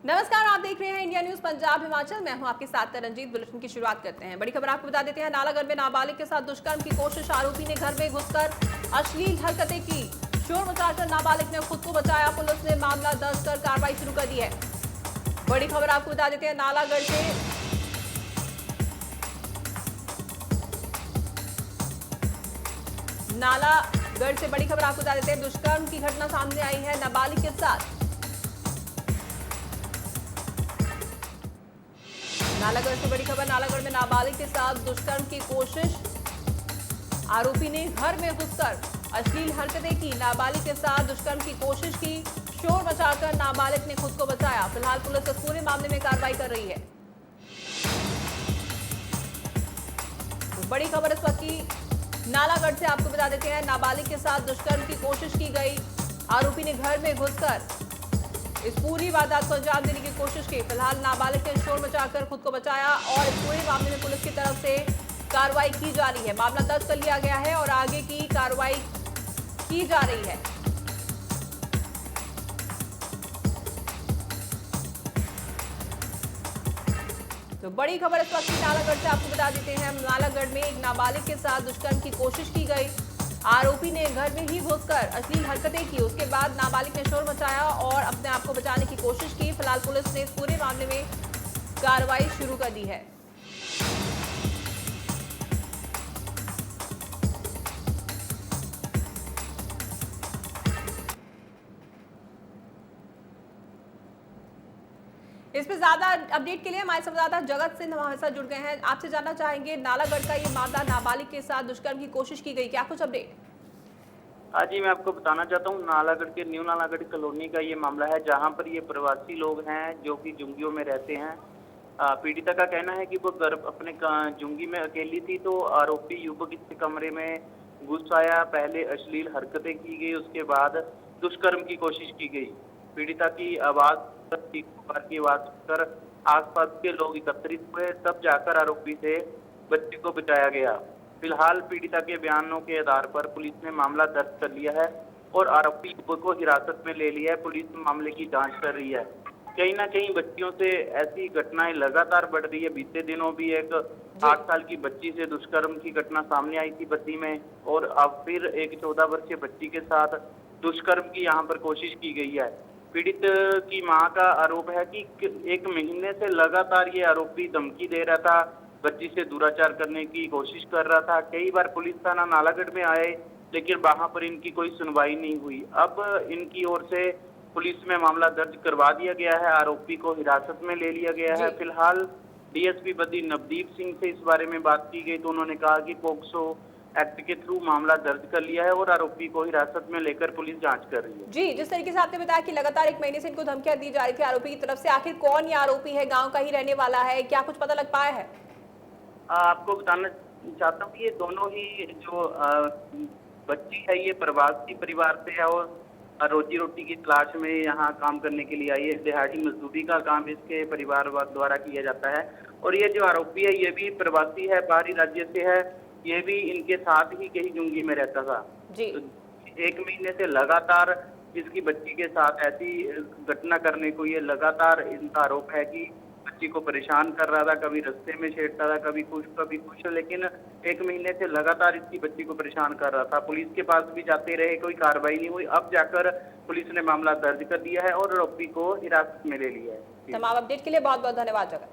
नमस्कार, आप देख रहे हैं इंडिया न्यूज पंजाब हिमाचल। मैं हूं आपके साथ तरनजीत। बुलेटिन की शुरुआत करते हैं। बड़ी खबर आपको बता देते हैं, नालागढ़ में नाबालिग के साथ दुष्कर्म की कोशिश, आरोपी ने घर में घुसकर अश्लील हरकतें की। शोर मचाकर नाबालिग ने खुद को बचाया। पुलिस ने मामला दर्ज कर कार्रवाई शुरू कर दी है। बड़ी खबर आपको बता देते हैं, नालागढ़ से बड़ी खबर आपको बता देते हैं, दुष्कर्म की घटना सामने आई है नाबालिग के साथ। नालागढ़ से बड़ी खबर, नालागढ़ में नाबालिग के साथ दुष्कर्म की कोशिश, आरोपी ने घर में घुसकर अश्लील हरकतें की। नाबालिग के साथ दुष्कर्म की कोशिश की, शोर मचाकर नाबालिग ने खुद को बचाया। फिलहाल पुलिस इस पूरे मामले में कार्रवाई कर रही है। बड़ी खबर इस वक्त की नालागढ़ से आपको बता देते हैं, नाबालिग के साथ दुष्कर्म की कोशिश की गई। आरोपी ने घर में घुसकर इस पूरी वारदात को अंजाम देने की कोशिश की। फिलहाल नाबालिग ने शोर मचाकर खुद को बचाया और इस पूरे मामले में पुलिस की तरफ से कार्रवाई की जा रही है। मामला दर्ज कर लिया गया है और आगे की कार्रवाई की जा रही है। तो बड़ी खबर इस वक्त नालागढ़ से आपको बता देते हैं, नालागढ़ में एक नाबालिग के साथ दुष्कर्म की कोशिश की गई। आरोपी ने घर में ही घुसकर अश्लील हरकतें की। उसके बाद नाबालिग ने शोर मचाया और अपने आप को बचाने की कोशिश की। फिलहाल पुलिस ने इस पूरे मामले में कार्रवाई शुरू कर दी है। इस पे ज्यादा अपडेट के लिए हमारे संवाददाता जगत सिंह हमारे साथ जुड़ गए हैं। आपसे जानना चाहेंगे, नालागढ़ का ये मामला, नाबालिग के साथ दुष्कर्म की कोशिश की गई, क्या कुछ अपडेट? हाँ जी, मैं आपको बताना चाहता हूँ, नालागढ़ के न्यू नालागढ़ कॉलोनी का ये मामला है, जहाँ पर ये प्रवासी लोग हैं जो कि झुंगियों में रहते हैं। पीड़िता का कहना है कि वो घर अपने झुंगी में अकेली थी, तो आरोपी युवक इसके कमरे में घुस आया। पहले अश्लील हरकतें की गई, उसके बाद दुष्कर्म की कोशिश की गई। पीड़िता की आवाज की आवाज कर आसपास के लोग एकत्रित हुए, तब जाकर आरोपी से बच्चे को बचाया गया। फिलहाल पीड़िता के बयानों के आधार पर पुलिस ने मामला दर्ज कर लिया है और आरोपी युवक को हिरासत में ले लिया है। पुलिस मामले की जांच कर रही है। कहीं ना कहीं बच्चियों से ऐसी घटनाएं लगातार बढ़ रही है। बीते दिनों भी एक 8 साल की बच्ची से दुष्कर्म की घटना सामने आई थी बद्दी में, और अब फिर एक 14 वर्षीय बच्ची के साथ दुष्कर्म की यहाँ पर कोशिश की गई है। पीड़ित की मां का आरोप है कि 1 महीने से लगातार ये आरोपी धमकी दे रहा था, बच्ची से दुराचार करने की कोशिश कर रहा था। कई बार पुलिस थाना नालागढ़ में आए, लेकिन वहां पर इनकी कोई सुनवाई नहीं हुई। अब इनकी ओर से पुलिस में मामला दर्ज करवा दिया गया है, आरोपी को हिरासत में ले लिया गया है। फिलहाल डीएसपी बद्दी नवदीप सिंह से इस बारे में बात की गई, तो उन्होंने कहा कि पोक्सो एक्ट के थ्रू मामला दर्ज कर लिया है और आरोपी को हिरासत में लेकर पुलिस जांच कर रही है। जी, जिस तरीके से आपने बताया कि लगातार 1 महीने से इनको धमकियां दी जा रही थी आरोपी की तरफ से, आखिर कौन ये आरोपी है, गांव का ही रहने वाला है, क्या कुछ पता लग पाया है? आपको बताना चाहता हूँ कि ये दोनों ही जो बच्ची है, ये प्रवासी परिवार से है और रोजी रोटी की तलाश में यहाँ काम करने के लिए आई है। दिहाड़ी मजदूरी का काम इसके परिवार द्वारा किया जाता है। और ये जो आरोपी है, ये भी प्रवासी है, बाहरी राज्य से है। ये भी इनके साथ ही कहीं झुंगी में रहता था जी। तो 1 महीने से लगातार इसकी बच्ची के साथ ऐसी घटना करने को, ये लगातार इनका आरोप है कि बच्ची को परेशान कर रहा था, कभी रास्ते में छेड़ता था, कभी कुछ, लेकिन 1 महीने से लगातार इसकी बच्ची को परेशान कर रहा था। पुलिस के पास भी जाते रहे, कोई कार्रवाई नहीं हुई। अब जाकर पुलिस ने मामला दर्ज कर दिया है और आरोपी को हिरासत में ले लिया है। तमाम अपडेट के लिए बहुत बहुत धन्यवाद जगत।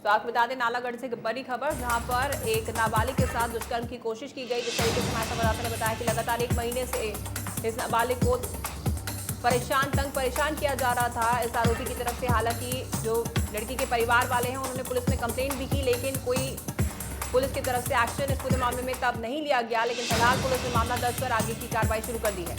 तो आपको बता दें, नालागढ़ से बड़ी खबर, जहां पर एक नाबालिग के साथ दुष्कर्म की कोशिश की गई। जिस तरीके से हमारे संवाददाता ने बताया कि लगातार 1 महीने से इस नाबालिग को तंग परेशान किया जा रहा था इस आरोपी की तरफ से। हालांकि जो लड़की के परिवार वाले हैं, उन्होंने पुलिस में कंप्लेंट भी की, लेकिन कोई पुलिस की तरफ से एक्शन इस पूरे मामले में तब नहीं लिया गया। लेकिन फिलहाल पुलिस ने मामला दर्ज कर आगे की कार्रवाई शुरू कर दी है।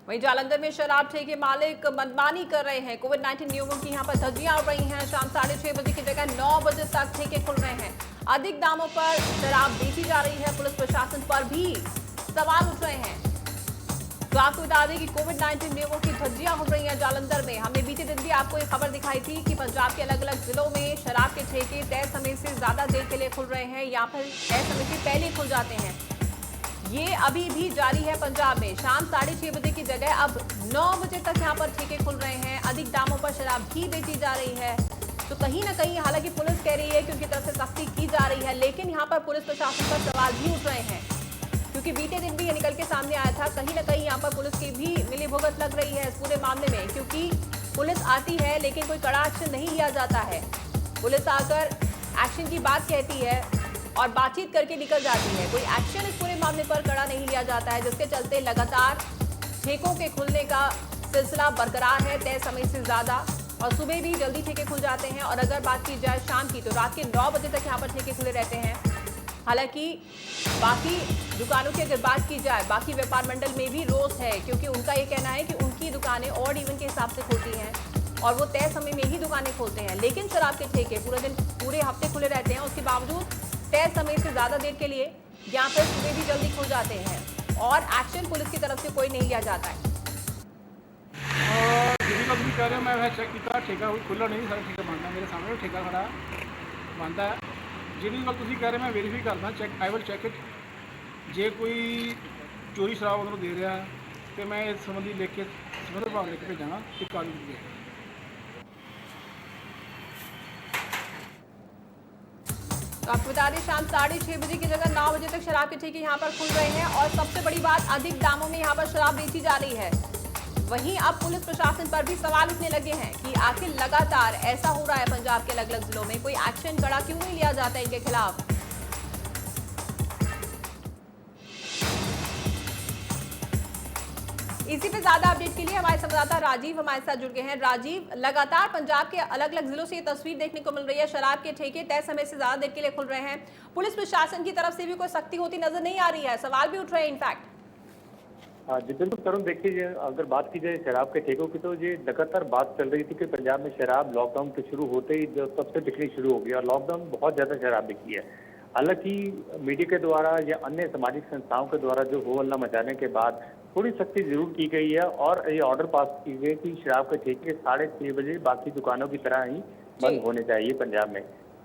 वहीं जालंधर में शराब ठेके मालिक मनमानी कर रहे हैं। कोविड-19 नियमों की यहां पर धज्जियां उड़ रही हैं। शाम 6:30 बजे की जगह 9 बजे तक ठेके खुल रहे हैं। अधिक दामों पर शराब बेची जा रही है। पुलिस प्रशासन पर भी सवाल उठ रहे हैं। तो आपको बता दें कि कोविड-19 नियमों की धज्जियां उड़ रही हैं जालंधर में। हमने बीते दिन भी आपको ये खबर दिखाई थी कि पंजाब के अलग अलग जिलों में शराब के ठेके तय समय से ज्यादा देर के लिए खुल रहे हैं, या फिर तय समय से पहले खुल जाते हैं। ये अभी भी जारी है पंजाब में। शाम 6:30 बजे की जगह अब 9 बजे तक यहाँ पर ठेके खुल रहे हैं। अधिक दामों पर शराब भी बेची जा रही है। तो कहीं ना कहीं, हालांकि पुलिस कह रही है कि उनकी तरफ से सख्ती की जा रही है, लेकिन यहाँ पर पुलिस प्रशासन पर सवाल भी उठ रहे हैं, क्योंकि बीते दिन भी ये निकल के सामने आया था। कहीं ना कहीं यहाँ पर पुलिस की भी मिलीभगत लग रही है इस पूरे मामले में, क्योंकि पुलिस आती है लेकिन कोई कड़ा एक्शन नहीं लिया जाता है। पुलिस आकर एक्शन की बात कहती है और बातचीत करके निकल जाती है। कोई एक्शन इस पूरे मामले पर कड़ा नहीं लिया जाता है, जिसके चलते लगातार ठेकों के खुलने का सिलसिला बरकरार है तय समय से ज्यादा, और सुबह भी जल्दी ठेके खुल जाते हैं। और अगर बात की जाए शाम की, तो रात के 9 बजे तक यहाँ पर ठेके खुले रहते हैं। हालांकि बाकी दुकानों की अगर बात की जाए, बाकी व्यापार मंडल में भी रोष है, क्योंकि उनका ये कहना है कि उनकी दुकानें ऑड इवन के हिसाब से खुलती हैं और वो तय समय में ही दुकानें खोलते हैं, लेकिन शराब के ठेके पूरे दिन, पूरे हफ्ते खुले रहते हैं। उसके बावजूद तय समय से ज्यादा देर के लिए यहाँ पर सुबह भी जल्दी खुल जाते हैं और एक्शन पुलिस की तरफ से कोई नहीं लिया जाता है। जिस भी कह रहे हो, मैं चेक किया, ठेका खुला नहीं, सारा ठेका बंद है। मेरे सामने ठेका खड़ा बंद है। जिहड़ी गल तुसीं कह रहे, मैं वेरीफाई करदा, check I will check it. जे कोई चोरी शराब उन्होंने दे रहा है तो मैं इस संबंधी लिख के संबंधित विभाग लिख के भेजांगा कि कार्रवाई की। तो आपको बता दें, शाम 6:30 बजे की जगह 9 बजे तक शराब के ठेके यहाँ पर खुल रहे हैं और सबसे बड़ी बात, अधिक दामों में यहाँ पर शराब बेची जा रही है। वहीं अब पुलिस प्रशासन पर भी सवाल उठने लगे हैं कि आखिर लगातार ऐसा हो रहा है पंजाब के अलग अलग जिलों में, कोई एक्शन कड़ा क्यों नहीं लिया जाता इनके खिलाफ। इसी पे ज्यादा अपडेट के लिए हमारे संवाददाता राजीव हमारे साथ जुड़ गए हैं। राजीव, लगातार पंजाब के अलग अलग जिलों से ये तस्वीर देखने को मिल रही है, शराब के ठेके तय समय से ज्यादा देर के लिए खुल रहे हैं। पुलिस प्रशासन की तरफ से भी कोई सख्ती होती नजर नहीं आ रही है, सवाल भी उठ रहे हैं इनफैक्ट। जी बिल्कुल तरुण, देखिए अगर बात की जाए शराब के ठेकों की, तो ये लगातार बात चल रही थी कि पंजाब में शराब लॉकडाउन के शुरू होते ही जो सबसे बिकनी शुरू हो गई और लॉकडाउन बहुत ज्यादा शराब बिकी है। हालांकि मीडिया के द्वारा या अन्य सामाजिक संस्थाओं के द्वारा जो हो हल्ला मचाने के बाद थोड़ी सख्ती जरूर की गई है और ये ऑर्डर पास की गई कि शराब के ठेके 6:30 बजे बाकी दुकानों की तरह ही बंद होने चाहिए पंजाब में।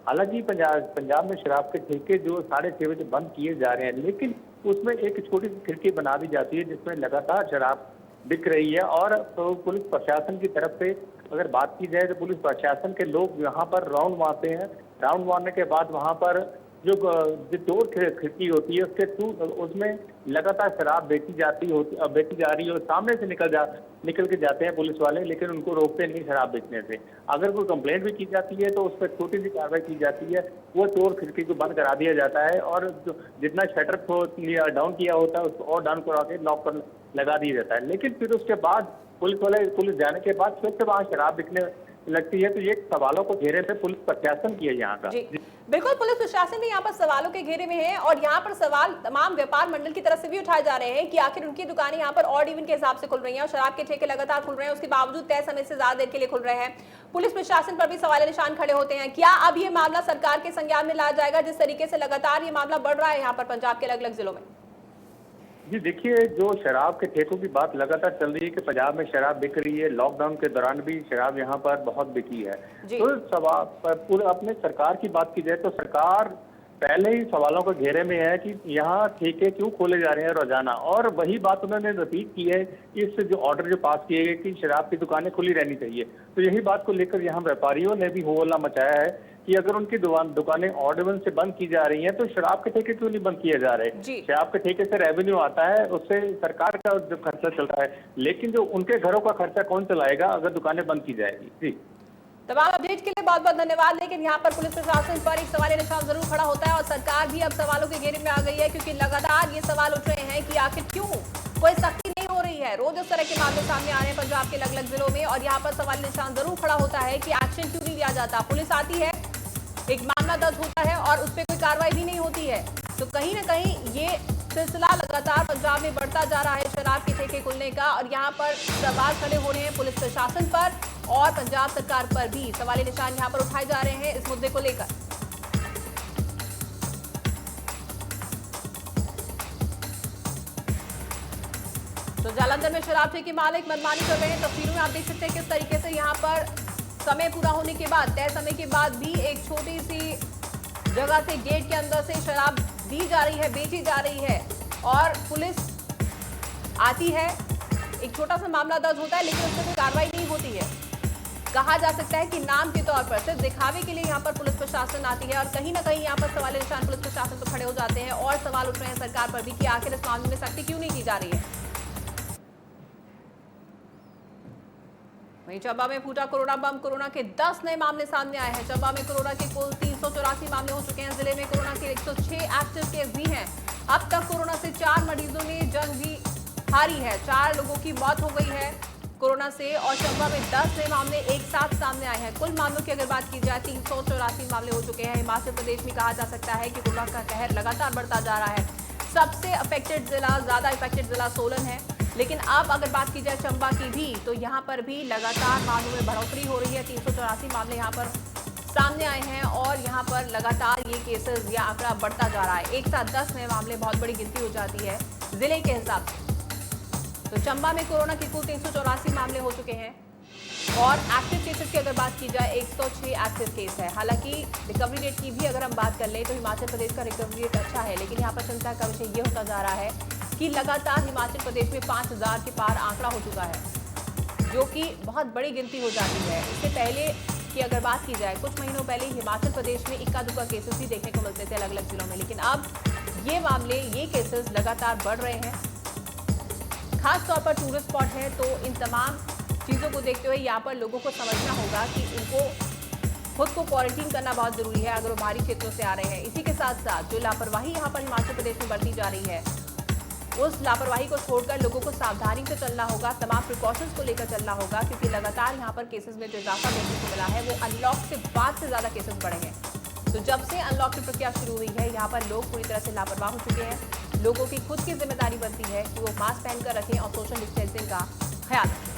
हालांकि पंजाब में शराब के ठेके जो 6:30 बजे बंद किए जा रहे हैं, लेकिन उसमें एक छोटी सी खिड़की बना दी जाती है जिसमें लगातार शराब बिक रही है। और तो पुलिस प्रशासन की तरफ से अगर बात की जाए तो पुलिस प्रशासन के लोग यहाँ पर राउंड मारते हैं। राउंड मारने के बाद वहाँ पर जो चोर खिड़की होती है उसके थ्रू उसमें लगातार शराब बेची जा रही है और सामने से निकल के जाते हैं पुलिस वाले, लेकिन उनको रोकते नहीं शराब बेचने से। अगर कोई कंप्लेंट भी की जाती है तो उस पर छोटी सी कार्रवाई की जाती है, वो चोर खिड़की को बंद करा दिया जाता है और जितना शटर को डाउन किया होता है उसको और डाउन करा के लॉक पर लगा दिया जाता है। लेकिन फिर उसके बाद पुलिस जाने के बाद फिर से वहाँ शराब बिकने लगती है। तो ये सवालों को घेरे में पुलिस प्रशासन की है यहाँ का। बिल्कुल, पुलिस प्रशासन भी यहाँ पर सवालों के घेरे में है और यहाँ पर सवाल तमाम व्यापार मंडल की तरफ से भी उठाए जा रहे हैं कि आखिर उनकी दुकानें यहाँ पर ऑड इवन के हिसाब से खुल रही हैं और शराब के ठेके लगातार खुल रहे हैं, उसके बावजूद तय समय से ज्यादा देर के लिए खुल रहे हैं। पुलिस प्रशासन पर भी सवाल निशान खड़े होते हैं। क्या अब ये मामला सरकार के संज्ञान में लाया जाएगा, जिस तरीके से लगातार ये मामला बढ़ रहा है यहाँ पर पंजाब के अलग अलग जिलों में? जी देखिए, जो शराब के ठेकों की बात लगातार चल रही है कि पंजाब में शराब बिक रही है, लॉकडाउन के दौरान भी शराब यहाँ पर बहुत बिकी है। तो सवाल पूरे अपने सरकार की बात की जाए तो सरकार पहले ही सवालों के घेरे में है कि यहाँ ठेके क्यों खोले जा रहे हैं रोजाना, और वही बात उन्होंने रिपीट की है इस जो ऑर्डर जो पास किए गए कि शराब की दुकानें खुली रहनी चाहिए। तो यही बात को लेकर यहाँ व्यापारियों ने भी हो हल्ला मचाया है कि अगर उनकी दुकानें ऑड इवन से बंद की जा रही हैं तो शराब के ठेके क्यों नहीं बंद किए जा रहे। शराब के ठेके से रेवेन्यू आता है, उससे सरकार का जो खर्चा चलता है, लेकिन जो उनके घरों का खर्चा कौन चलाएगा अगर दुकानें बंद की जाएगी। जी, तमाम अपडेट के लिए बहुत बहुत धन्यवाद। लेकिन यहाँ पर पुलिस प्रशासन पर एक सवाल निशान जरूर खड़ा होता है और सरकार भी अब सवालों के घेरे में आ गई है, क्योंकि लगातार ये सवाल उठ रहे हैं कि आखिर क्यों कोई सख्ती नहीं हो रही है। रोज इस तरह के मामले सामने आ रहे हैं पंजाब के अलग अलग जिलों में और यहाँ पर सवाल निशान जरूर खड़ा होता है कि एक्शन क्यों नहीं लिया जाता। पुलिस आती है, एक मामला दर्ज होता है और उस पर कोई कार्रवाई भी नहीं होती है। तो कहीं ना कहीं ये सिलसिला लगातार पंजाब में बढ़ता जा रहा है शराब के ठेके खुलने का, और यहाँ पर सवाल खड़े हो रहे हैं पुलिस प्रशासन पर और पंजाब सरकार पर भी सवाल निशान यहाँ पर उठाए जा रहे हैं इस मुद्दे को लेकर। तो जालंधर में शराब ठेके मालिक मनमानी कर रहे हैं। तस्वीरों में आप देख सकते हैं किस तरीके से यहाँ पर समय पूरा होने के बाद, तय समय के बाद भी एक छोटी सी जगह से गेट के अंदर से शराब दी जा रही है, बेची जा रही है। और पुलिस आती है, एक छोटा सा मामला दर्ज होता है, लेकिन उसमें कोई कार्रवाई नहीं होती है। कहा जा सकता है कि नाम के तौर पर सिर्फ दिखावे के लिए यहाँ पर पुलिस प्रशासन आती है और कहीं ना कहीं यहाँ पर सवाल निशान पुलिस प्रशासन पर खड़े हो जाते हैं और सवाल उठ रहे हैं सरकार पर भी कि आखिर इस मामले में सख्ती क्यों नहीं की जा रही है। वहीं चंबा में फूटा कोरोना बम, कोरोना के 10 नए मामले सामने आए हैं। चंबा में कोरोना के कुल 384 मामले हो चुके हैं। जिले में कोरोना के 106 एक्टिव केस भी हैं। अब तक कोरोना से 4 मरीजों ने जंग भी हारी है। 4 लोगों की मौत हो गई है कोरोना से और चंबा में 10 नए मामले एक साथ सामने आए हैं। कुल मामलों की अगर बात की जाए 384 मामले हो चुके हैं। हिमाचल प्रदेश में कहा जा सकता है कि कोरोना का कहर लगातार बढ़ता जा रहा है। सबसे अफेक्टेड जिला, ज्यादा इफेक्टेड जिला सोलन है, लेकिन अब अगर बात की जाए चंबा की भी तो यहाँ पर भी लगातार मामलों में बढ़ोतरी हो रही है। 384 मामले यहाँ पर सामने आए हैं और यहाँ पर लगातार ये केसेस या आंकड़ा बढ़ता जा रहा है। एक साथ 10 नए मामले, बहुत बड़ी गिनती हो जाती है जिले के हिसाब से। तो चंबा में कोरोना के कुल 384 मामले हो चुके हैं और एक्टिव केसेस की अगर बात की जाए 106 एक्टिव केस है। हालांकि रिकवरी रेट की भी अगर हम बात कर लें तो हिमाचल प्रदेश का रिकवरी रेट अच्छा है, लेकिन यहाँ पर चिंता का विषय ये होता जा रहा है कि लगातार हिमाचल प्रदेश में 5000 के पार आंकड़ा हो चुका है, जो कि बहुत बड़ी गिनती हो जाती है। इससे पहले की अगर बात की जाए कुछ महीनों पहले हिमाचल प्रदेश में इक्का दुक्का केसेस भी देखने को मिलते थे अलग अलग जिलों में, लेकिन अब ये मामले, ये केसेस लगातार बढ़ रहे हैं। खास तौर पर टूरिस्ट स्पॉट है तो इन तमाम चीज़ों को देखते हुए यहाँ पर लोगों को समझना होगा कि उनको खुद को क्वारंटीन करना बहुत जरूरी है अगर वो बाहरी क्षेत्रों से आ रहे हैं। इसी के साथ साथ जो लापरवाही यहाँ पर हिमाचल प्रदेश में बरती जा रही है, उस लापरवाही को छोड़कर लोगों को सावधानी से चलना होगा, तमाम प्रिकॉशंस को लेकर चलना होगा, क्योंकि लगातार यहाँ पर केसेस में जो इजाफा देखने को मिला है वो अनलॉक से बाद से ज़्यादा केसेस बढ़े हैं। तो जब से अनलॉक की प्रक्रिया शुरू हुई है यहाँ पर लोग पूरी तरह से लापरवाह हो चुके हैं। लोगों की खुद की जिम्मेदारी बनती है कि वो मास्क पहनकर रखें और सोशल डिस्टेंसिंग का ख्याल रखें।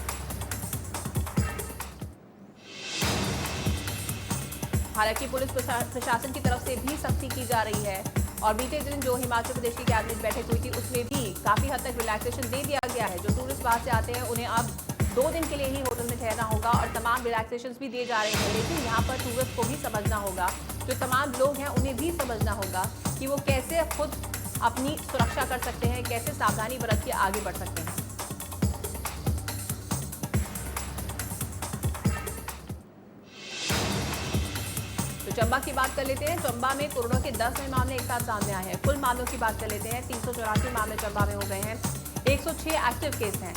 हालांकि पुलिस प्रशासन की तरफ से भी सख्ती की जा रही है और बीते दिन जो हिमाचल प्रदेश की कैबिनेट बैठक हुई थी उसमें भी काफी हद तक रिलैक्सेशन दे दिया गया है। जो टूरिस्ट बाहर से आते हैं उन्हें अब 2 दिन के लिए ही होटल में ठहरना होगा और तमाम रिलैक्सेशन भी दिए जा रहे हैं। लेकिन यहाँ पर टूरिस्ट को भी समझना होगा, जो तमाम लोग हैं उन्हें भी समझना होगा कि वो कैसे खुद अपनी सुरक्षा कर सकते हैं, कैसे सावधानी बरत के आगे बढ़ सकते हैं। तो चंबा की बात कर लेते हैं। चंबा में कोरोना के 10 नए मामले एक साथ सामने आए हैं। कुल मामलों की बात कर लेते हैं। 384 मामले चंबा में हो गए हैं। 106 एक्टिव केस हैं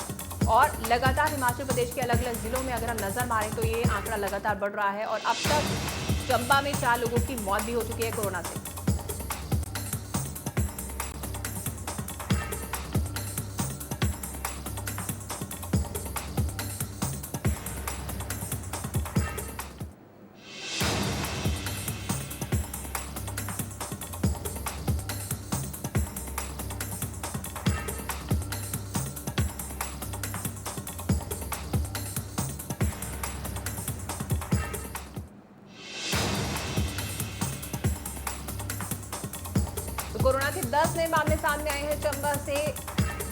और लगातार हिमाचल प्रदेश के अलग अलग जिलों में अगर हम नजर मारें तो ये आंकड़ा लगातार बढ़ रहा है और अब तक चंबा में 4 लोगों की मौत भी हो चुकी है कोरोना से। कोरोना के 10 नए मामले सामने आए हैं चंबा से।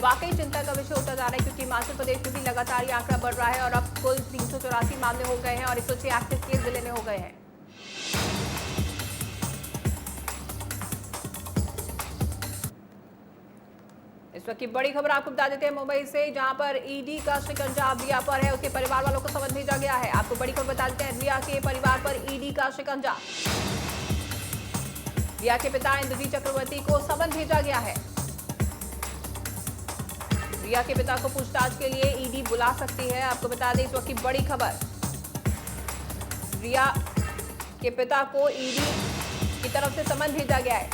वाकई चिंता का विषय होता जा रहा है क्योंकि हिमाचल प्रदेश में भी लगातार ये आंकड़ा बढ़ रहा है और अब कुल 384 मामले हो गए हैं और 106 एक्टिव केस जिले में हो गए हैं। इस वक्त की बड़ी खबर आपको बता देते हैं मुंबई से, जहां पर ईडी का शिकंजा रिया पर है, उसके परिवार वालों को समन भेजा गया है। आपको बड़ी खबर बता देते हैं, रिया के परिवार पर ईडी का शिकंजा। रिया के पिता इंद्रजीत चक्रवर्ती को समन भेजा गया है। रिया के पिता को पूछताछ के लिए ईडी बुला सकती है। आपको बता दें इस वक्त की बड़ी खबर, रिया के पिता को ईडी की तरफ से समन भेजा गया है।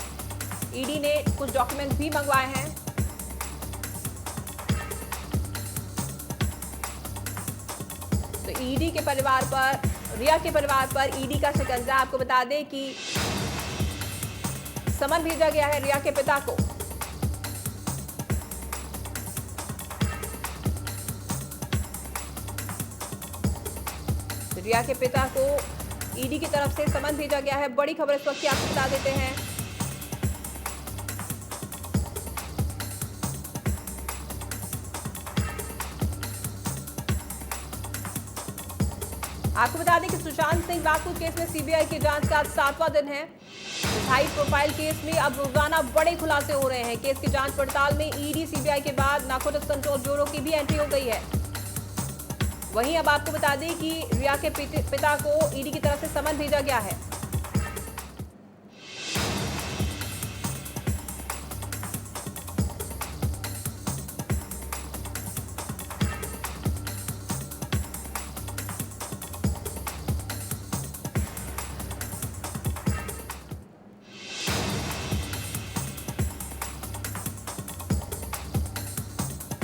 ईडी ने कुछ डॉक्यूमेंट भी मंगवाए हैं। तो ईडी के परिवार पर, रिया के परिवार पर ईडी का शिकंजा। आपको बता दें कि समन भेजा गया है रिया के पिता को। रिया के पिता को ईडी की तरफ से समन भेजा गया है। बड़ी खबर इस वक्त की आपको बता देते हैं। आपको बता दें कि सुशांत सिंह राजपूत केस में सीबीआई की जांच का आज 7वां दिन है। हाई प्रोफाइल केस में अब रोजाना बड़े खुलासे हो रहे हैं। केस की जांच पड़ताल में ईडी, सीबीआई के बाद नारकोटिक्स कंट्रोल ब्यूरो की भी एंट्री हो गई है। वहीं अब आपको बता दें कि रिया के पिता को ईडी की तरफ से समन भेजा गया है।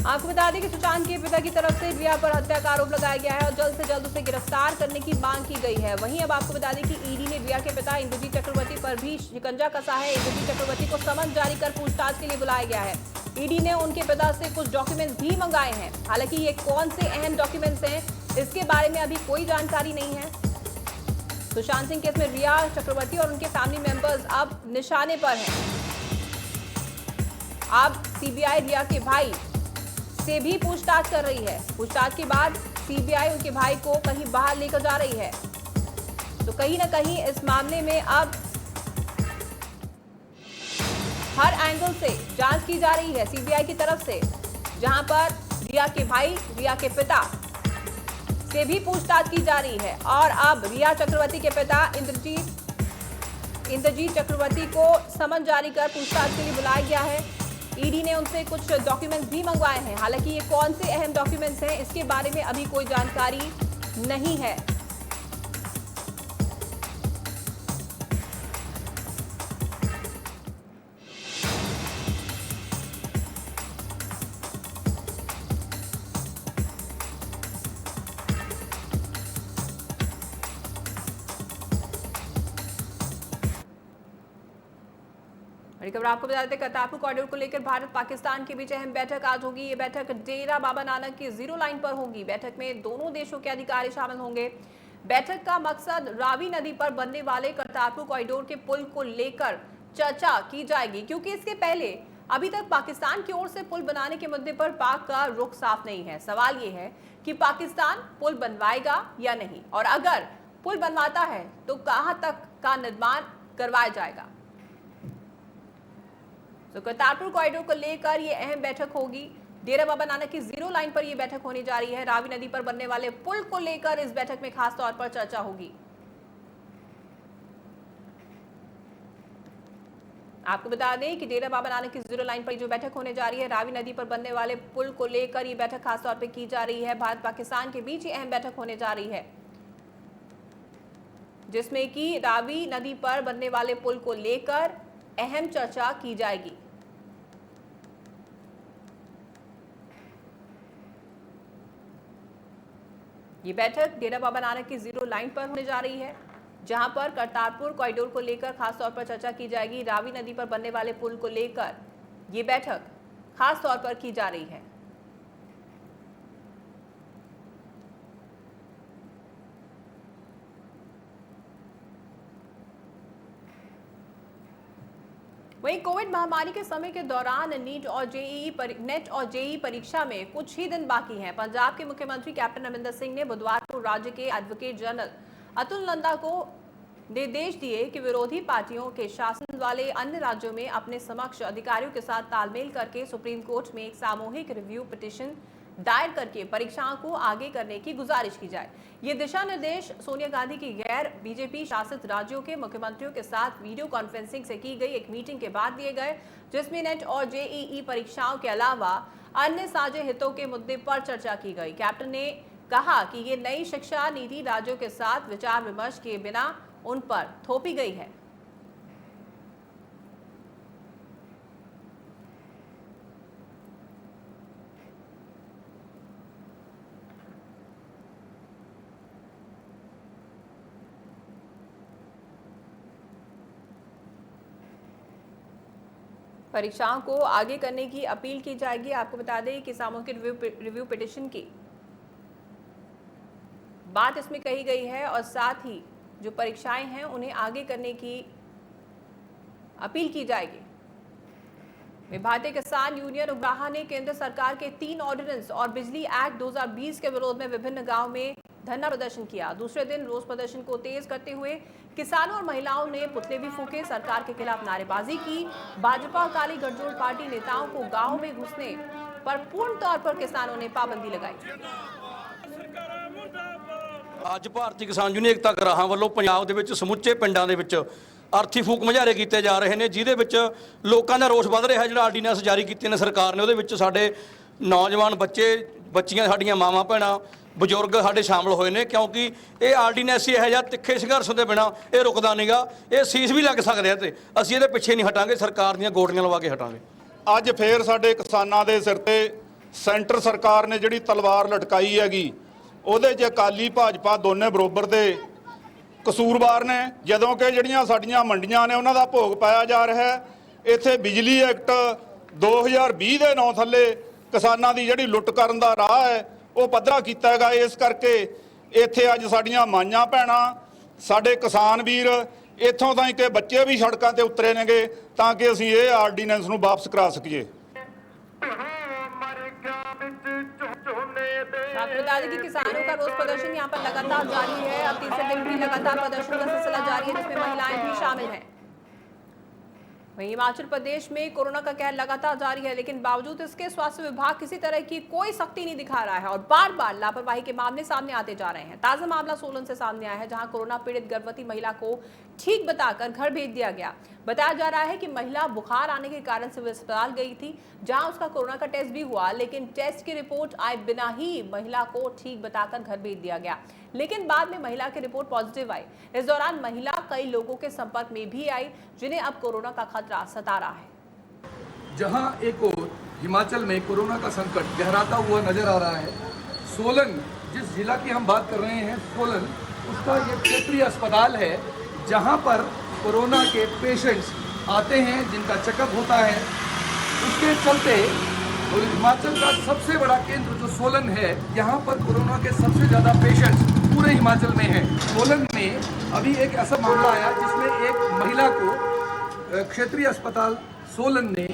आपको बता दें कि सुशांत के पिता की तरफ से रिया पर हत्या का आरोप लगाया गया है और जल्द से जल्द उसे गिरफ्तार करने की मांग की गई है। वहीं अब आपको बता दें कि ईडी ने रिया के पिता इंद्रजीत चक्रवर्ती पर भी शिकंजा कसा है। इंद्रजीत चक्रवर्ती को समन जारी कर पूछताछ के लिए बुलाया गया है। ईडी ने उनके पिता से कुछ डॉक्यूमेंट्स भी मंगाए हैं। हालांकि ये कौन से अहम डॉक्यूमेंट्स हैं, इसके बारे में अभी कोई जानकारी नहीं है। सुशांत सिंह केस में रिया चक्रवर्ती और उनके फैमिली मेंबर्स अब निशाने पर हैं। अब सीबीआई रिया के भाई से भी पूछताछ कर रही है। पूछताछ के बाद सीबीआई उनके भाई को कहीं बाहर लेकर जा रही है। तो कहीं ना कहीं इस मामले में अब हर एंगल से जांच की जा रही है सीबीआई की तरफ से, जहां पर रिया के भाई, रिया के पिता से भी पूछताछ की जा रही है। और अब रिया चक्रवर्ती के पिता इंद्रजीत चक्रवर्ती को समन जारी कर पूछताछ के लिए बुलाया गया है। ईडी ने उनसे कुछ डॉक्यूमेंट्स भी मंगवाए हैं। हालांकि ये कौन से अहम डॉक्यूमेंट्स हैं, इसके बारे में अभी कोई जानकारी नहीं है। बड़ी खबर आपको बता देते, करतारपुर कॉरिडोर को लेकर भारत पाकिस्तान के बीच अहम बैठक आज होगी। ये बैठक डेरा बाबा नानक की जीरो लाइन पर होगी। बैठक में दोनों देशों के अधिकारी शामिल होंगे। बैठक का मकसद रावी नदी पर बनने वाले करतारपुर कॉरिडोर के पुल को लेकर चर्चा की जाएगी, क्योंकि इसके पहले अभी तक पाकिस्तान की ओर से पुल बनाने के मुद्दे पर पाक का रुख साफ नहीं है। सवाल ये है कि पाकिस्तान पुल बनवाएगा या नहीं, और अगर पुल बनवाता है तो कहां तक का निर्माण करवाया जाएगा। तो करतारपुर कॉरिडोर को लेकर ये अहम बैठक होगी। डेरा बाबा नानक की जीरो लाइन पर यह बैठक होने जा रही है। रावी नदी पर बनने वाले पुल को लेकर इस बैठक में खास तौर पर चर्चा होगी। आपको बता दें कि डेरा बाबा नानक की जीरो लाइन पर जो बैठक होने जा रही है, रावी नदी पर बनने वाले पुल को लेकर यह बैठक खास तौर पर की जा रही है। भारत पाकिस्तान के बीच ये अहम बैठक होने जा रही है, जिसमें कि रावी नदी पर बनने वाले पुल को लेकर अहम चर्चा की जाएगी। ये बैठक डेरा बाबा नानक की जीरो लाइन पर होने जा रही है, जहां पर करतारपुर कॉरिडोर को लेकर खास तौर पर चर्चा की जाएगी। रावी नदी पर बनने वाले पुल को लेकर ये बैठक खास तौर पर की जा रही है। वहीं कोविड महामारी के समय के दौरान नेट और जेईई परीक्षा में कुछ ही दिन बाकी हैं। पंजाब के मुख्यमंत्री कैप्टन अमरिंदर सिंह ने बुधवार को राज्य के एडवोकेट जनरल अतुल नंदा को निर्देश दिए कि विरोधी पार्टियों के शासन वाले अन्य राज्यों में अपने समक्ष अधिकारियों के साथ तालमेल करके सुप्रीम कोर्ट में एक सामूहिक रिव्यू पिटीशन दायर करके परीक्षाओं को आगे करने की गुजारिश की जाए। ये दिशा निर्देश सोनिया गांधी की गैर बीजेपी शासित राज्यों के मुख्यमंत्रियों के साथ वीडियो कॉन्फ्रेंसिंग से की गई एक मीटिंग के बाद दिए गए, जिसमें नेट और जेईई परीक्षाओं के अलावा अन्य साझे हितों के मुद्दे पर चर्चा की गई। कैप्टन ने कहा कि ये नई शिक्षा नीति राज्यों के साथ विचार विमर्श किए बिना उन पर थोपी गई है। परीक्षाओं को आगे करने की अपील की जाएगी। आपको बता दें कि सामूहिक रिव्यू पिटीशन की बात इसमें कही गई है और साथ ही जो परीक्षाएं हैं उन्हें आगे करने की अपील की जाएगी। भारतीय किसान यूनियन उमराहा ने केंद्र सरकार के 3 ऑर्डिनेंस और बिजली एक्ट 2020 के विरोध में विभिन्न गांव में धरना प्रदर्शन किया। दूसरे दिन रोष प्रदर्शन को तेज करते हुए किसानों और महिलाओं ने पुतले भी फूके, सरकार के खिलाफ नारेबाजी की। भाजपा और काली गठजोड़ पार्टी नेताओं को गांव में घुसने पर पूर्ण तौर पर किसानों ने पाबंदी लगाई। ਅੱਜ ਭਾਰਤੀ ਕਿਸਾਨ ਯੂਨੀਅਨ ਏਕਤਾ ਗਰਾਹਾਂ ਵੱਲੋਂ ਪੰਜਾਬ ਦੇ ਵਿੱਚ ਸਮੁੱਚੇ ਪਿੰਡਾਂ ਦੇ ਵਿੱਚ ਅਰਥੀ ਫੂਕ ਮੁਜ਼ਾਹਰੇ ਕੀਤੇ ਜਾ ਰਹੇ ਨੇ, ਜਿਹਦੇ ਵਿੱਚ ਲੋਕਾਂ ਦਾ ਰੋਸ ਵੱਧ ਰਿਹਾ। ਜਿਹੜਾ ਆਰਡੀਨੈਂਸ ਜਾਰੀ ਕੀਤੇ ਨੇ ਸਰਕਾਰ ਨੇ, ਉਹਦੇ ਵਿੱਚ ਸਾਡੇ ਨੌਜਵਾਨ ਬੱਚੀਆਂ, ਸਾਡੀਆਂ ਮਾਵਾਂ ਭੈਣਾਂ, ਬਜ਼ੁਰਗ ਸਾਡੇ ਸ਼ਾਮਲ ਹੋਏ ਨੇ, ਕਿਉਂਕਿ ਇਹ ਆਰਡੀਨੈਂਸ ਇਹੋ ਜਿਹਾ ਤਿੱਖੇ ਸੰਘਰਸ਼ ਦੇ ਬਿਨਾਂ ਇਹ ਰੁਕਦਾ ਨਹੀਂਗਾ। ਇਹ ਸੀਸ ਵੀ ਲੱਗ ਸਕਦੇ ਆ ਤੇ ਅਸੀਂ ਇਹਦੇ ਪਿੱਛੇ ਨਹੀਂ ਹਟਾਂਗੇ, ਸਰਕਾਰ ਦੀਆਂ ਗੋਡੀਆਂ ਲਵਾ ਕੇ ਹਟਾਂਗੇ। ਅੱਜ ਫੇਰ ਸਾਡੇ ਕਿਸਾਨਾਂ ਦੇ ਸਿਰ ਤੇ ਸੈਂਟਰ ਸਰਕਾਰ ਨੇ ਜਿਹੜੀ ਤਲਵਾਰ ਲਟਕਾਈ ਹੈਗੀ, ਉਹਦੇ 'ਚ ਅਕਾਲੀ ਭਾਜਪਾ ਦੋਨੇ ਬਰੋਬਰ ਦੇ ਕਸੂਰਵਾਰ ਨੇ। ਜਦੋਂ ਕਿ ਜਿਹੜੀਆਂ ਸਾਡੀਆਂ ਮੰਡੀਆਂ ਨੇ ਉਹਨਾਂ ਦਾ ਭੋਗ ਪਾਇਆ ਜਾ ਰਿਹਾ ਹੈ। ਇੱਥੇ ਬਿਜਲੀ ਐਕਟ 2020 ਦੇ ਨਾਂ ਥੱਲੇ ਕਿਸਾਨਾਂ ਦੀ ਜਿਹੜੀ ਲੁੱਟ ਕਰਨ ਦਾ ਰਾਹ ਹੈ ਉਹ ਪੱਧਰਾ ਕੀਤਾ ਹੈਗਾ। ਇਸ ਕਰਕੇ ਇੱਥੇ ਅੱਜ ਸਾਡੀਆਂ ਮਾਈਆਂ ਭੈਣਾਂ, ਸਾਡੇ ਕਿਸਾਨ ਵੀਰ, ਇੱਥੋਂ ਤਾਈਂ ਕਿ ਬੱਚੇ ਵੀ ਸੜਕਾਂ ਤੇ ਉਤਰੇ ਨੇਗੇ ਤਾਂ ਕਿ ਅਸੀਂ ਇਹ ਆਰਡੀਨੈਂਸ ਨੂੰ ਵਾਪਸ ਕਰਾ ਸਕੀਏ। आपको बता दें कि किसानों का रोष प्रदर्शन यहाँ पर लगातार जारी है। अब तीसरे दिन भी लगातार प्रदर्शन का सिलसिला जारी है, जिसमें महिलाएं भी शामिल हैं। वहीं हिमाचल प्रदेश में कोरोना का कहर लगातार जारी है, लेकिन बावजूद इसके स्वास्थ्य विभाग किसी तरह की कोई सख्ती नहीं दिखा रहा है और बार बार लापरवाही के मामले सामने आते जा रहे हैं। ताजा मामला सोलन से सामने आया है, जहां कोरोना पीड़ित गर्भवती महिला को ठीक बताकर घर भेज दिया गया। बताया जा रहा है कि महिला बुखार आने के कारण सिविल अस्पताल गई थी, जहां उसका कोरोना का टेस्ट भी हुआ, लेकिन टेस्ट की रिपोर्ट आए बिना ही महिला को ठीक बताकर घर भेज दिया गया। लेकिन बाद में महिला की रिपोर्ट पॉजिटिव आई। इस दौरान महिला कई लोगों के संपर्क में भी आई, जिन्हें अब कोरोना का खतरा सता रहा है। जहां एक और हिमाचल में कोरोना का संकट गहराता हुआ नजर आ रहा है, सोलन, जिस जिला की हम बात कर रहे हैं सोलन, उसका ये क्षेत्रीय अस्पताल है जहां पर कोरोना के पेशेंट्स आते हैं, जिनका चेकअप होता है। उसके चलते और हिमाचल का सबसे बड़ा केंद्र जो सोलन है, यहाँ पर कोरोना के सबसे ज़्यादा पेशेंट्स पूरे हिमाचल में हैं। सोलन में अभी एक ऐसा मामला आया जिसमें एक महिला को क्षेत्रीय अस्पताल सोलन ने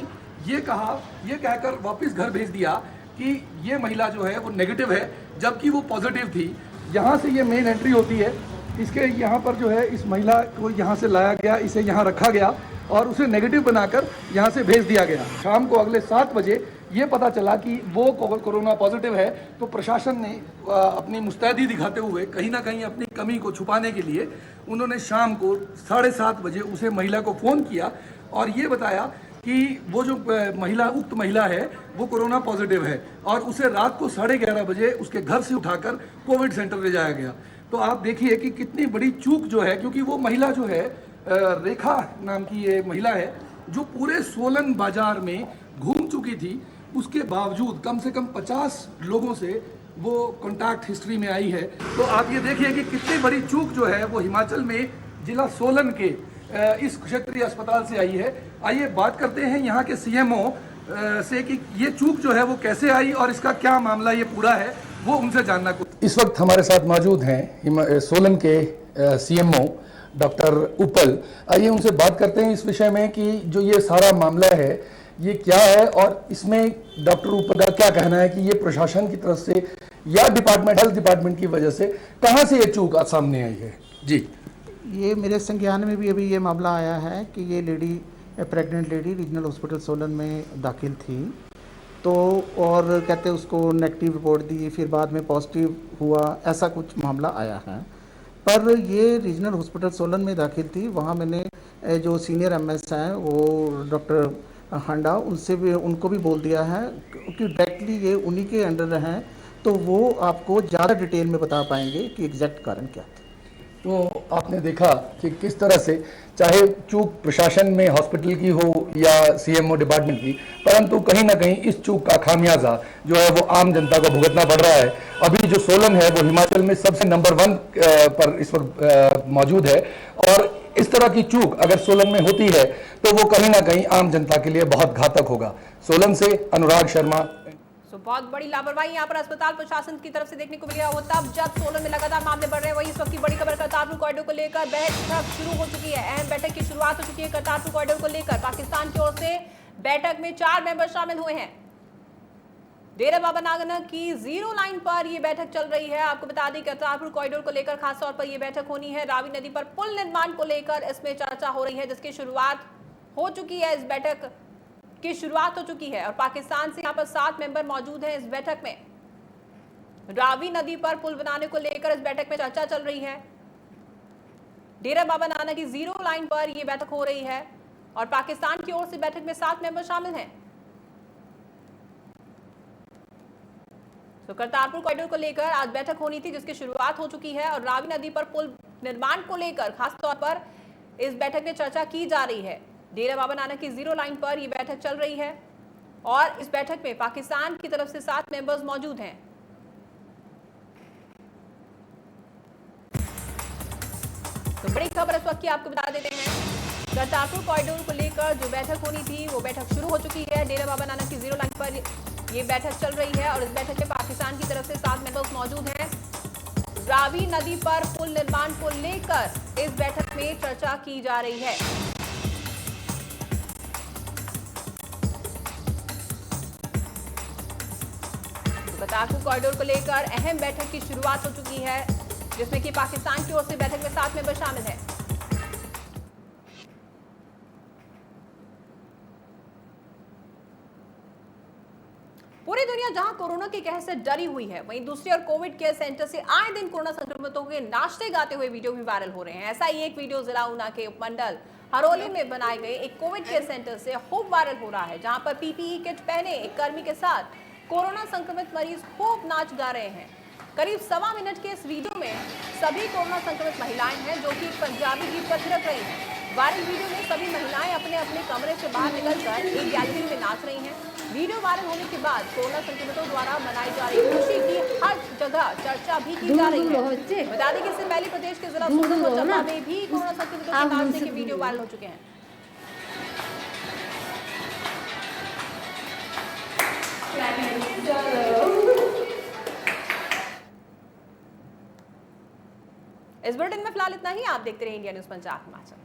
ये कहकर वापस घर भेज दिया कि ये महिला जो है वो नेगेटिव है, जबकि वो पॉजिटिव थी। यहाँ से ये मेन एंट्री होती है। इसके यहाँ पर जो है इस महिला को यहाँ से लाया गया, इसे यहाँ रखा गया और उसे नेगेटिव बनाकर यहाँ से भेज दिया गया। शाम को अगले 7 बजे ये पता चला कि वो कोरोना पॉजिटिव है, तो प्रशासन ने अपनी मुस्तैदी दिखाते हुए कहीं ना कहीं अपनी कमी को छुपाने के लिए उन्होंने शाम को 7:30 बजे उसे महिला को फ़ोन किया और ये बताया कि वो जो उक्त महिला है वो कोरोना पॉजिटिव है, और उसे रात को 11:30 बजे उसके घर से उठाकर कोविड सेंटर ले जाया गया। तो आप देखिए कि कितनी बड़ी चूक जो है, क्योंकि वो महिला जो है रेखा नाम की ये महिला है जो पूरे सोलन बाजार में घूम चुकी थी। उसके बावजूद कम से कम 50 लोगों से वो कॉन्टैक्ट हिस्ट्री में आई है। तो आप ये देखिए कि कितनी बड़ी चूक जो है वो हिमाचल में जिला सोलन के इस क्षेत्रीय अस्पताल से आई है। आइए बात करते हैं यहाँ के सीएमओ से कि ये चूक जो है वो कैसे आई और इसका क्या मामला ये पूरा है, वो उनसे जानना। इस वक्त हमारे साथ मौजूद हैं सोलन के सीएमओ डॉक्टर उपल। आइए उनसे बात करते हैं इस विषय में कि जो ये सारा मामला है ये क्या है और इसमें डॉक्टर उपल का क्या कहना है कि ये प्रशासन की तरफ से या हेल्थ डिपार्टमेंट की वजह से कहाँ से ये चूक सामने आई है। जी, ये मेरे संज्ञान में भी अभी ये मामला आया है कि ये lady, pregnant lady regional hospital Solan में दाखिल थी, तो और कहते उसको नेगेटिव रिपोर्ट दी, फिर बाद में पॉजिटिव हुआ, ऐसा कुछ मामला आया है। पर ये रीजनल हॉस्पिटल सोलन में दाखिल थी, वहाँ मैंने जो सीनियर एमएस हैं वो डॉक्टर हांडा, उनको भी बोल दिया है कि डायरेक्टली ये उन्हीं के अंडर हैं, तो वो आपको ज़्यादा डिटेल में बता पाएंगे कि एग्जैक्ट कारण क्या था। तो आपने देखा कि किस तरह से चाहे चूक प्रशासन में हॉस्पिटल की हो या सीएमओ डिपार्टमेंट की, परंतु कहीं ना कहीं इस चूक का खामियाजा जो है वो आम जनता को भुगतना पड़ रहा है। अभी जो सोलन है वो हिमाचल में सबसे नंबर 1 पर इस वक्त मौजूद है, और इस तरह की चूक अगर सोलन में होती है तो वो कहीं ना कहीं आम जनता के लिए बहुत घातक होगा। सोलन से अनुराग शर्मा। बहुत बड़ी लापरवाही यहाँ पर अस्पताल प्रशासन की तरफ से देखने को मिली है। तब जब सोलन में लगातार मामले बढ़ रहे हैं, वही इस वक्त की बड़ी खबर करतारपुर कॉरिडोर को लेकर बैठक शुरू हो चुकी है। अहम बैठक की शुरुआत हो चुकी है करतारपुर कॉरिडोर को लेकर। पाकिस्तान की ओर से बैठक में 4 मेंबर शामिल हुए हैं। डेरा बाबा नानक की 0 लाइन पर यह बैठक चल रही है। आपको बता दें करतारपुर कॉरिडोर को लेकर खास तौर पर यह बैठक होनी है। रावी नदी पर पुल निर्माण को लेकर इसमें चर्चा हो रही है, जिसकी शुरुआत हो चुकी है। इस बैठक की शुरुआत हो चुकी है और पाकिस्तान से यहाँ पर 7 मेंबर मौजूद हैं। इस बैठक में रावी नदी पर पुल बनाने को लेकर इस बैठक में चर्चा चल रही है। डेरा बाबा नानक की 0 लाइन पर यह बैठक हो रही है और पाकिस्तान की ओर से बैठक में 7 मेंबर शामिल हैं। तो करतारपुर कॉरिडोर को लेकर आज बैठक होनी थी, जिसकी शुरुआत हो चुकी है और रावी नदी पर पुल निर्माण को लेकर खास तौर पर इस बैठक में चर्चा की जा रही है। डेरा बाबा नानक की 0 लाइन पर यह बैठक चल रही है और इस बैठक में पाकिस्तान की तरफ से 7 मेंबर्स मौजूद हैं। तो बड़ी खबर इस वक्त की आपको बता देते हैं, करतारपुर कॉरिडोर को लेकर जो बैठक होनी थी वो बैठक शुरू हो चुकी है। डेरा बाबा नानक की 0 लाइन पर ये बैठक चल रही है और इस बैठक में पाकिस्तान की तरफ से 7 मेंबर्स मौजूद हैं। रावी नदी पर पुल निर्माण को लेकर इस बैठक में चर्चा की जा रही है। करतारपुर कॉरिडोर को लेकर अहम बैठक की शुरुआत हो चुकी है, जिसमें कि पाकिस्तान की ओर से बैठक में 7 मेंबर शामिल हैं। पूरी दुनिया जहां कोरोना के कहर से डरी हुई है, वहीं दूसरी ओर कोविड केयर सेंटर से आए दिन कोरोना संक्रमितों के नाचते गाते हुए वीडियो भी वायरल हो रहे हैं। ऐसा ही एक वीडियो जिला ऊना के उपमंडल हरोली में बनाए गए एक कोविड केयर सेंटर से खूब वायरल हो रहा है, जहां पर पीपीई किट पहने एक कर्मी के साथ कोरोना संक्रमित मरीज खूब नाच गा रहे हैं। करीब 1.25 मिनट के इस वीडियो में सभी कोरोना संक्रमित महिलाएं हैं, जो कि पंजाबी गीत पर थिरक रही हैं। वायरल वीडियो में सभी महिलाएं अपने अपने कमरे से बाहर निकलकर एक गैलरी में नाच रही हैं। वीडियो वायरल होने के बाद कोरोना संक्रमितों द्वारा मनाई जा रही खुशी की हर जगह चर्चा भी की जा रही है। बता दें कि इससे पहले प्रदेश के जिला सोलन और चंबा में भी कोरोना संक्रमितों के नाचने के वीडियो वायरल हो चुके हैं। इस बुलेटिन में फिलहाल इतना ही। आप देखते रहिए इंडिया न्यूज़ पंजाब हिमाचल।